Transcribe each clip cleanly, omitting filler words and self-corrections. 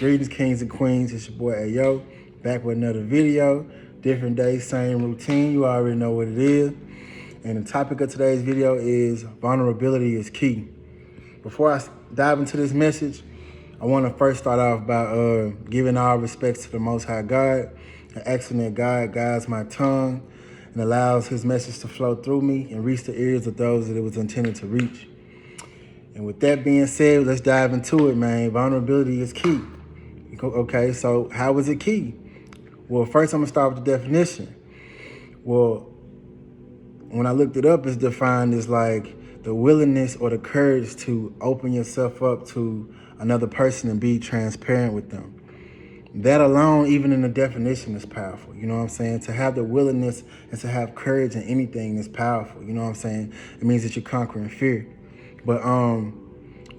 Greetings, kings and queens. It's your boy Ayo, back with another video. Different day, same routine. You already know what it is. And the topic of today's video is vulnerability is key. Before I dive into this message, I want to first start off by giving all respects to the Most High God, and asking that God guides my tongue and allows His message to flow through me and reach the ears of those that it was intended to reach. And with that being said, let's dive into it, man. Vulnerability is key. Okay, so how is it key? Well, first I'm gonna start with the definition. Well, when I looked it up, it's defined as like the willingness or the courage to open yourself up to another person and be transparent with them. That alone, even in the definition, is powerful. You know what I'm saying? To have the willingness and to have courage in anything is powerful. You know what I'm saying? It means that you're conquering fear. But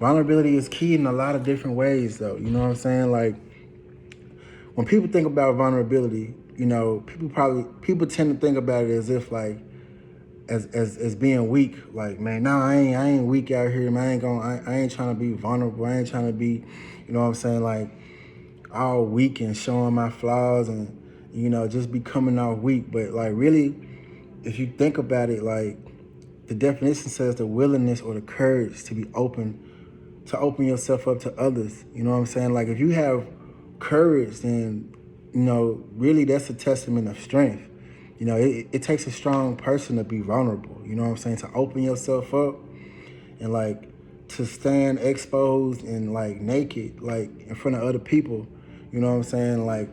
vulnerability is key in a lot of different ways, though. You know what I'm saying? Like, when people think about vulnerability, you know, people tend to think about it as if like as being weak. Like, man, no, I ain't weak out here, man. I ain't trying to be vulnerable. I ain't trying to be, you know what I'm saying, like all weak and showing my flaws and, you know, just becoming all weak. But like really, if you think about it, like the definition says the willingness or the courage to open yourself up to others. You know what I'm saying? Like if you have courage, then, you know, really that's a testament of strength. You know, it takes a strong person to be vulnerable. You know what I'm saying? To open yourself up and like to stand exposed and like naked, like in front of other people. You know what I'm saying? Like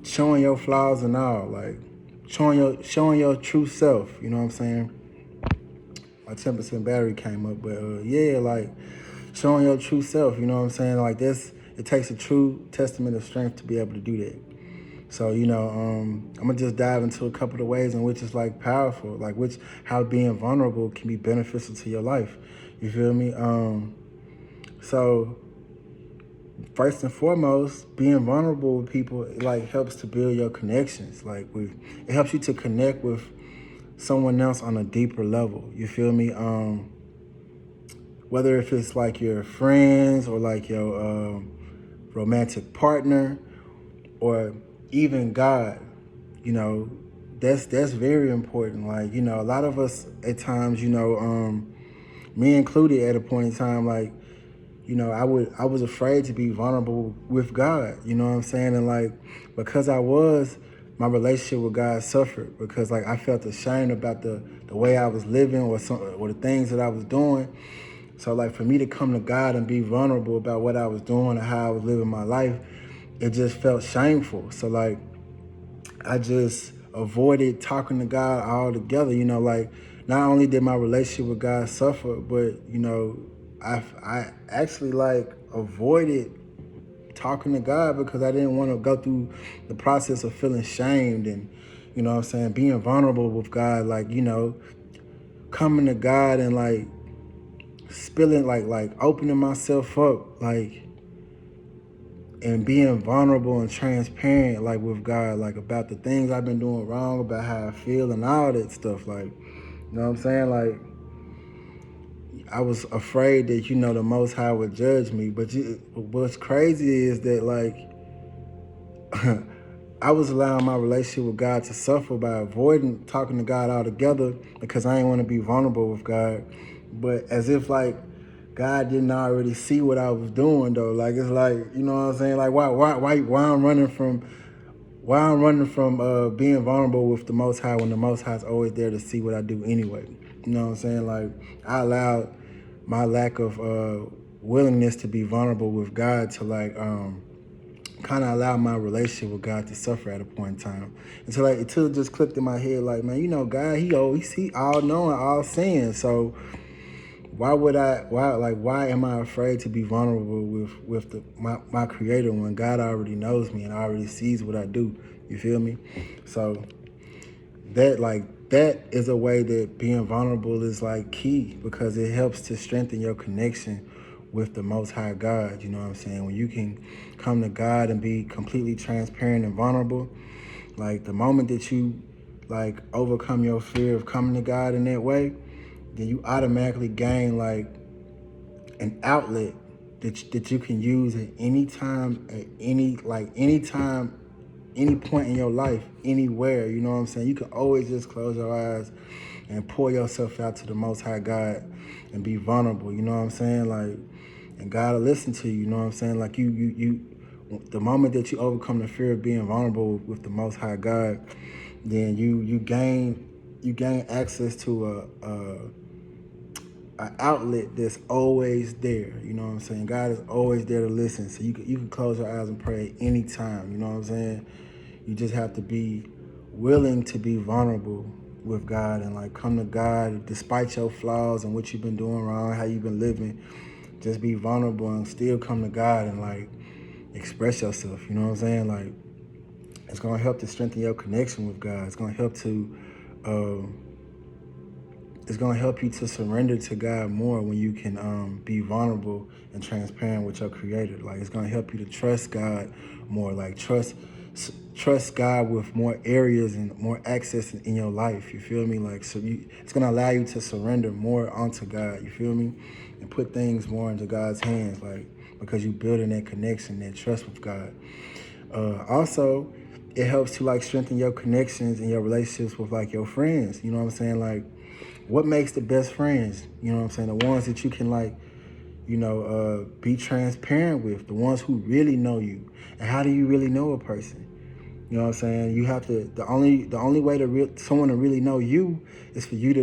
showing your flaws and all, like showing your true self. You know what I'm saying? My 10% battery came up, but yeah, like showing your true self. You know what I'm saying? Like it takes a true testament of strength to be able to do that. So, you know, I'm gonna just dive into a couple of ways in which it's like powerful, like how being vulnerable can be beneficial to your life. You feel me? So first and foremost, being vulnerable with people, it like helps to build your connections. Like it helps you to connect with someone else on a deeper level. You feel me? Whether if it's like your friends or like your romantic partner or even God, you know, that's very important. Like, you know, a lot of us at times, you know, me included at a point in time, like, you know, I was afraid to be vulnerable with God, you know what I'm saying? And like, because my relationship with God suffered because like I felt ashamed about the way I was living or the things that I was doing. So like for me to come to God and be vulnerable about what I was doing and how I was living my life, it just felt shameful. So like I just avoided talking to God altogether. You know, like not only did my relationship with God suffer, but you know, I actually like avoided talking to God because I didn't want to go through the process of feeling shamed and, you know what I'm saying, being vulnerable with God, like, you know, coming to God and like spilling like opening myself up, like, and being vulnerable and transparent, like with God, like about the things I've been doing wrong, about how I feel and all that stuff. Like, you know what I'm saying? Like, I was afraid that, you know, the Most High would judge me. But what's crazy is that, like, I was allowing my relationship with God to suffer by avoiding talking to God altogether because I didn't want to be vulnerable with God. But as if, like, God didn't already see what I was doing, though. Like, it's like, you know what I'm saying? Like, why I'm running from being vulnerable with the Most High when the Most High is always there to see what I do anyway. You know what I'm saying? Like, I allowed my lack of willingness to be vulnerable with God to like kind of allow my relationship with God to suffer at a point in time. Until it just clicked in my head, like, man, you know, God, he all knowing, all seeing. So why am I afraid to be vulnerable with my creator when God already knows me and already sees what I do? You feel me? So that is a way that being vulnerable is like key because it helps to strengthen your connection with the Most High God. You know what I'm saying? When you can come to God and be completely transparent and vulnerable, like the moment that you like overcome your fear of coming to God in that way, then you automatically gain like an outlet that you can use at any time, any point in your life, anywhere. You know what I'm saying? You can always just close your eyes and pour yourself out to the Most High God and be vulnerable. You know what I'm saying? Like, and God will listen to you. You know what I'm saying? Like the moment that you overcome the fear of being vulnerable with the Most High God, then you gain access to a outlet that's always there. You know what I'm saying? God is always there to listen. So you can close your eyes and pray at any time. You know what I'm saying? You just have to be willing to be vulnerable with God and like come to God despite your flaws and what you've been doing wrong, how you've been living. Just be vulnerable and still come to God and like express yourself. You know what I'm saying? Like, it's gonna help to strengthen your connection with God. It's gonna help you to surrender to God more when you can be vulnerable and transparent with your Creator. Like, it's gonna help you to trust God more. Like, trust God with more areas and more access in your life. You feel me? Like, it's gonna allow you to surrender more onto God. You feel me? And put things more into God's hands. Like, because you building that connection, that trust with God. Also, it helps to like strengthen your connections and your relationships with like your friends. You know what I'm saying? Like, what makes the best friends? You know what I'm saying? The ones that you can like, be transparent with, the ones who really know you. And how do you really know a person? You know what I'm saying? You have to, the only way someone to really know you is for you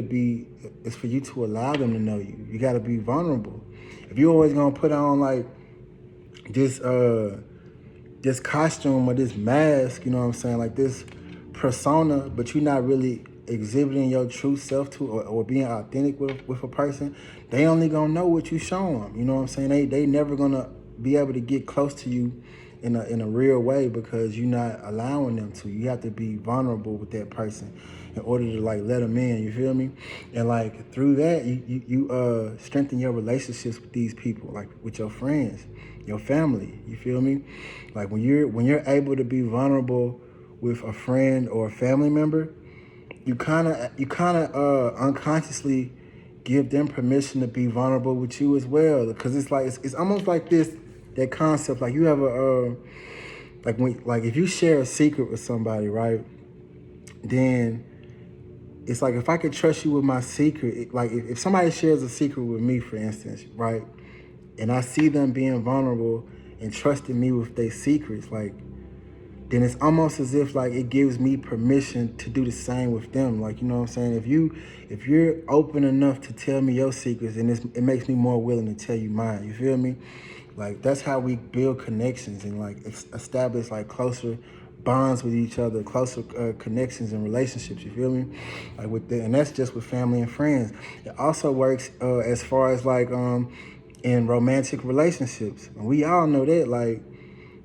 to allow them to know you. You got to be vulnerable. If you're always going to put on like this costume or this mask, you know what I'm saying, like this persona, but you're not really exhibiting your true self to or being authentic with a person, they only gonna know what you show them. You know what I'm saying? They never gonna be able to get close to you in a real way because you're not allowing them to. You have to be vulnerable with that person in order to like let them in. You feel me? And like through that, you strengthen your relationships with these people, like with your friends, your family. You feel me? Like when you're able to be vulnerable with a friend or a family member, you kind of unconsciously give them permission to be vulnerable with you as well, because it's almost like that concept, like you have like if you share a secret with somebody, right, then it's like if I could trust you with my secret, like if somebody shares a secret with me, for instance, right, and I see them being vulnerable and trusting me with their secrets, like, then it's almost as if like it gives me permission to do the same with them. Like, you know what I'm saying? If you're open enough to tell me your secrets, then it makes me more willing to tell you mine. You feel me? Like, that's how we build connections and like establish like closer bonds with each other, closer connections and relationships. You feel me? Like and that's just with family and friends. It also works as far as like in romantic relationships. And we all know that, like,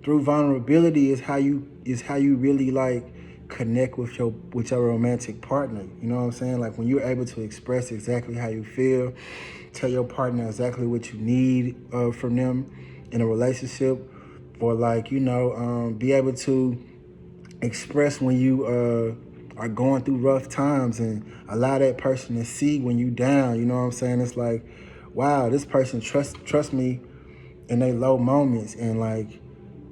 through vulnerability is how you really like connect with your romantic partner. You know what I'm saying? Like when you're able to express exactly how you feel, tell your partner exactly what you need from them in a relationship, or like, be able to express when you are going through rough times and allow that person to see when you down. You know what I'm saying? It's like, wow, this person trust me in their low moments, and like,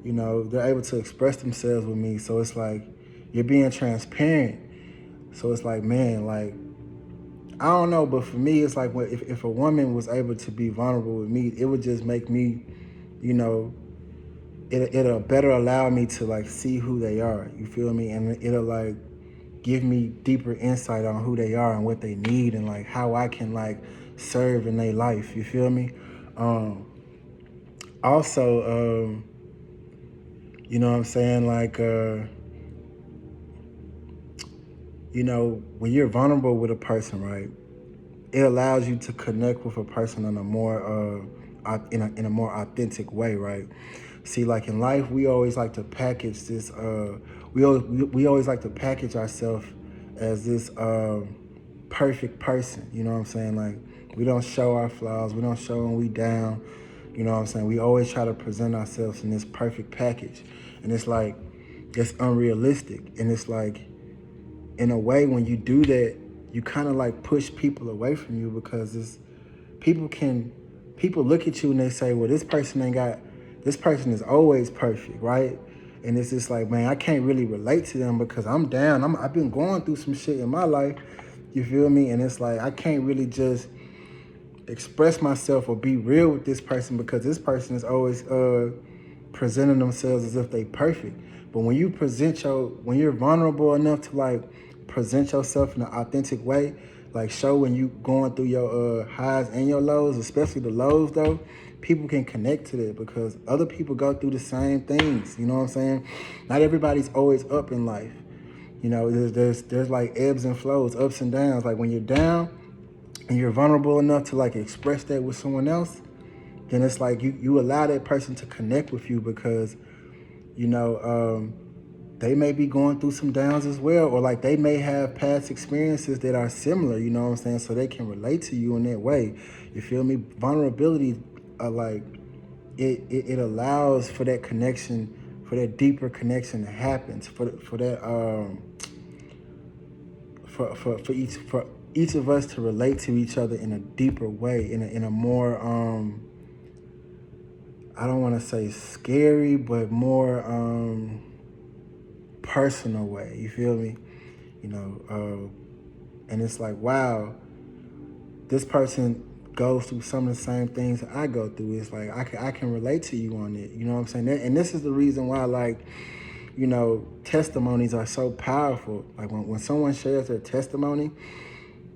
they're able to express themselves with me. So it's like you're being transparent. So it's like, man, like, I don't know, but for me, it's like if a woman was able to be vulnerable with me, it would just make me, it'll better allow me to like see who they are. You feel me? And it'll like give me deeper insight on who they are and what they need and like how I can like serve in their life. You feel me? Also, you know what I'm saying? Like, when you're vulnerable with a person, right, it allows you to connect with a person in a more in a more authentic way, right? See, like in life, we always like to package this. We always like to package ourselves as this perfect person. You know what I'm saying? Like, we don't show our flaws. We don't show when we down. You know what I'm saying? We always try to present ourselves in this perfect package, and it's like it's unrealistic. And it's like, in a way, when you do that, you kind of like push people away from you, because people can people look at you and they say, well, this person is always perfect, right? And it's just like, man, I can't really relate to them because I'm down. I've been going through some shit in my life. You feel me? And it's like, I can't really just express myself or be real with this person because this person is always presenting themselves as if they perfect. But when you're vulnerable enough to like present yourself in an authentic way, like show when you going through your highs and your lows, especially the lows though, people can connect to that because other people go through the same things. You know what I'm saying? Not everybody's always up in life. You know, there's like ebbs and flows, ups and downs. Like when you're down and you're vulnerable enough to like express that with someone else, then it's like you allow that person to connect with you because, you know, they may be going through some downs as well, or like they may have past experiences that are similar, you know what I'm saying? So they can relate to you in that way. You feel me? Vulnerability, like it allows for that connection, for that deeper connection to happen, for that for each of us to relate to each other in a deeper way, in a more I don't want to say scary, but more personal way. You feel me? You know, and it's like, wow, this person goes through some of the same things that I go through. It's like I can relate to you on it. You know what I'm saying? And this is the reason why, like, you know, testimonies are so powerful. Like when someone shares their testimony,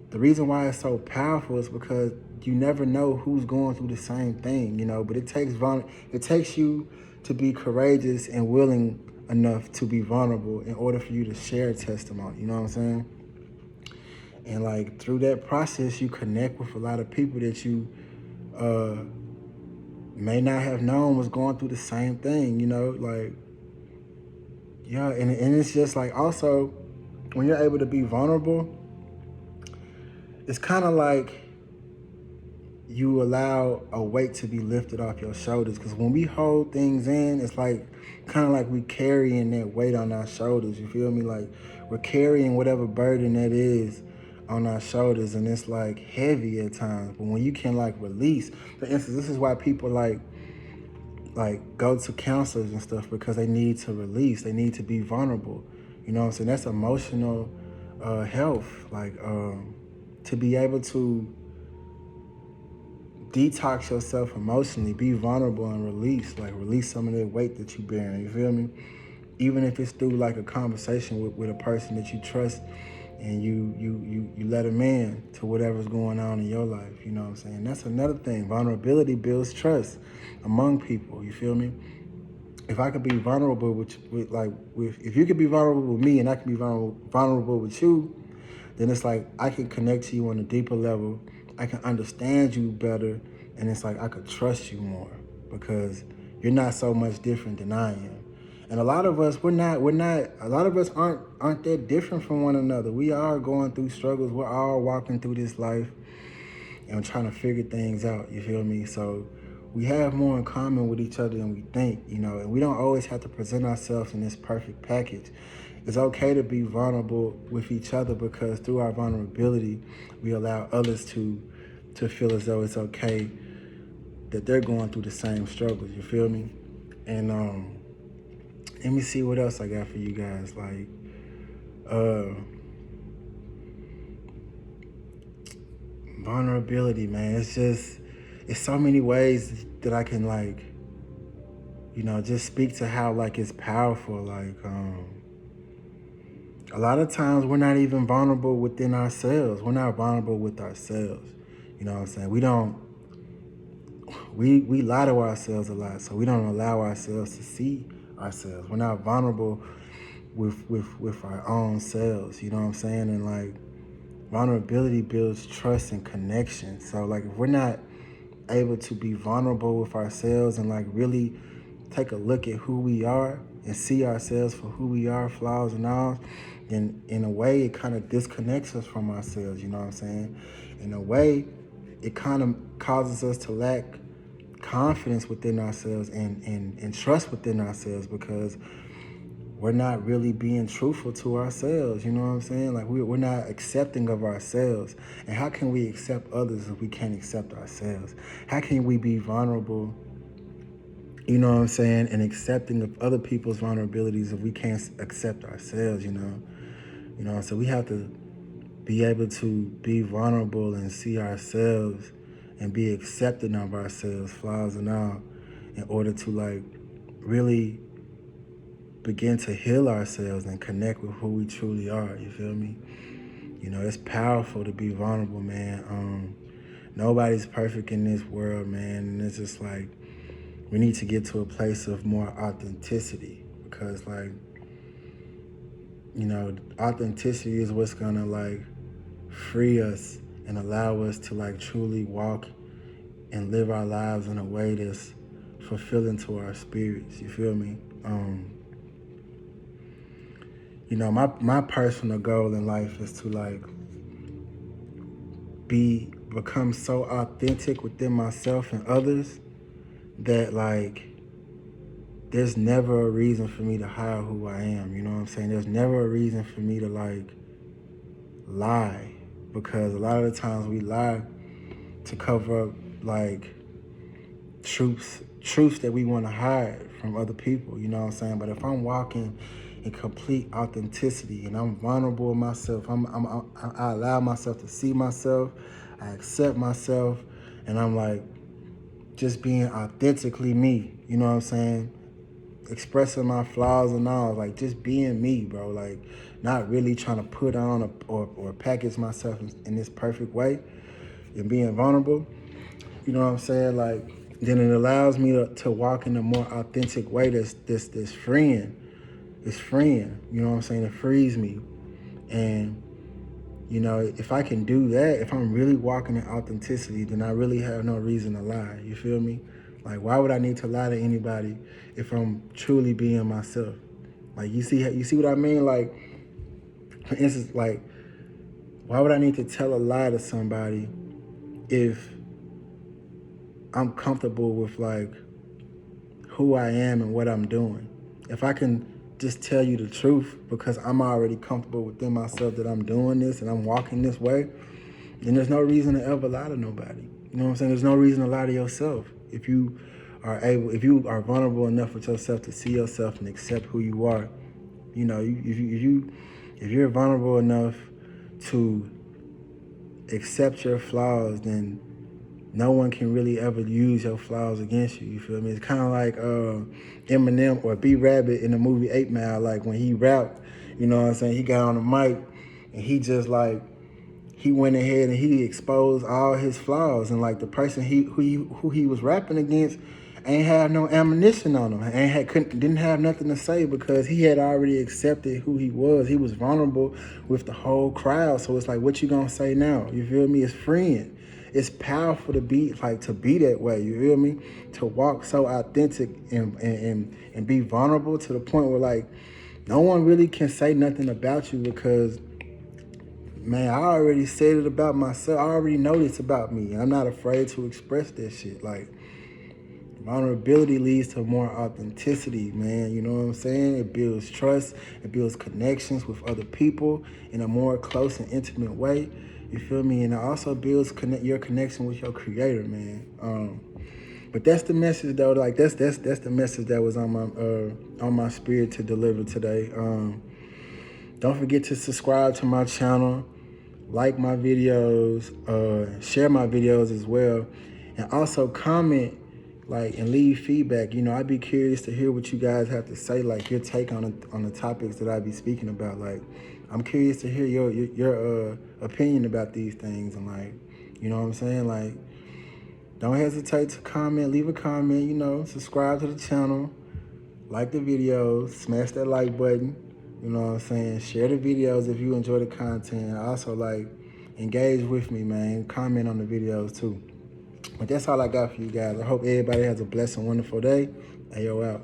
the reason why it's so powerful is because you never know who's going through the same thing, you know. But it takes you to be courageous and willing enough to be vulnerable in order for you to share a testimony. You know what I'm saying? And like through that process, you connect with a lot of people that you may not have known was going through the same thing. You know, like yeah, and it's just like also when you're able to be vulnerable, it's kind of like you allow a weight to be lifted off your shoulders. Because when we hold things in, it's like kind of like we carrying that weight on our shoulders. You feel me? Like we're carrying whatever burden that is on our shoulders, and it's like heavy at times. But when you can like release, for instance, this is why people like go to counselors and stuff, because they need to release. They need to be vulnerable. You know what I'm saying? That's emotional health. Like to be able to detox yourself emotionally, be vulnerable and release some of that weight that you bearing. You feel me? Even if it's through like a conversation with a person that you trust, and you let them in to whatever's going on in your life. You know what I'm saying? That's another thing. Vulnerability builds trust among people. You feel me? If I could be vulnerable if you could be vulnerable with me and I can be vulnerable with you, then it's like I can connect to you on a deeper level. I can understand you better, and it's like I could trust you more because you're not so much different than I am. And a lot of us, a lot of us aren't that different from one another. We are going through struggles. We're all walking through this life and trying to figure things out, you feel me? So we have more in common with each other than we think, you know, and we don't always have to present ourselves in this perfect package. It's okay to be vulnerable with each other because through our vulnerability, we allow others to feel as though it's okay that they're going through the same struggles, you feel me? And let me see what else I got for you guys. Like, vulnerability, man. It's so many ways that I can like, you know, just speak to how like it's powerful. Like, a lot of times we're not even vulnerable within ourselves. We're not vulnerable with ourselves. You know what I'm saying? We lie to ourselves a lot, so we don't allow ourselves to see ourselves. We're not vulnerable with our own selves, you know what I'm saying? And like vulnerability builds trust and connection. So like if we're not able to be vulnerable with ourselves and like really take a look at who we are and see ourselves for who we are, flaws and all, then in a way it kind of disconnects us from ourselves, you know what I'm saying? In a way, it kind of causes us to lack confidence within ourselves and trust within ourselves, because we're not really being truthful to ourselves. You know what I'm saying? Like we're not accepting of ourselves. And how can we accept others if we can't accept ourselves? How can we be vulnerable, you know what I'm saying, and accepting of other people's vulnerabilities if we can't accept ourselves, you know? So we have to be able to be vulnerable and see ourselves and be accepting of ourselves, flaws and all, in order to like really begin to heal ourselves and connect with who we truly are. You feel me? You know, it's powerful to be vulnerable, man. Nobody's perfect in this world, man. And it's just like, we need to get to a place of more authenticity, because like, you know, authenticity is what's gonna like free us and allow us to like truly walk and live our lives in a way that's fulfilling to our spirits. You feel me? You know, my personal goal in life is to like become so authentic within myself and others that like there's never a reason for me to hide who I am. You know what I'm saying? There's never a reason for me to like lie, because a lot of the times we lie to cover up like truths that we want to hide from other people. You know what I'm saying? But if I'm walking in complete authenticity and I'm vulnerable with myself, I allow myself to see myself, I accept myself, and I'm like just being authentically me. You know what I'm saying? Expressing my flaws and all, like just being me, bro. Like not really trying to put on or package myself in this perfect way, and being vulnerable. You know what I'm saying? Like then it allows me to walk in a more authentic way that's freeing. It's freeing. You know what I'm saying? It frees me. And you know, if I can do that, if I'm really walking in authenticity, then I really have no reason to lie. You feel me? Like, why would I need to lie to anybody if I'm truly being myself? Like, you see what I mean? Like, for instance, like, why would I need to tell a lie to somebody if I'm comfortable with like who I am and what I'm doing? If I can just tell you the truth because I'm already comfortable within myself that I'm doing this and I'm walking this way, then there's no reason to ever lie to nobody. You know what I'm saying? There's no reason to lie to yourself. If you are vulnerable enough with yourself to see yourself and accept who you are, you know, if you're vulnerable enough to accept your flaws, then no one can really ever use your flaws against you. You feel me? It's kind of like Eminem or B-Rabbit in the movie 8 Mile. Like when he rapped, you know what I'm saying? He got on the mic and he just like, he went ahead and he exposed all his flaws, and like the person who he was rapping against ain't had no ammunition on him, didn't have nothing to say because he had already accepted who he was. He was vulnerable with the whole crowd. So it's like, what you gonna say now? You feel me? It's freeing. It's powerful to be that way. You feel me? To walk so authentic and be vulnerable to the point where like no one really can say nothing about you because, man, I already said it about myself. I already know this about me. I'm not afraid to express that shit. Like, vulnerability leads to more authenticity, man. You know what I'm saying? It builds trust. It builds connections with other people in a more close and intimate way. You feel me? And it also builds your connection with your creator, man. But that's the message, though. Like that's the message that was on my spirit to deliver today. Don't forget to subscribe to my channel, like my videos, share my videos as well, and also comment, like, and leave feedback. You know, I'd be curious to hear what you guys have to say, like your take on the topics that I be speaking about. Like, I'm curious to hear your opinion about these things, and like, you know what I'm saying? Like, don't hesitate to comment, leave a comment. You know, subscribe to the channel, like the videos, smash that like button. You know what I'm saying? Share the videos if you enjoy the content. Also, like, engage with me, man. Comment on the videos, too. But that's all I got for you guys. I hope everybody has a blessed and wonderful day. Ayo out.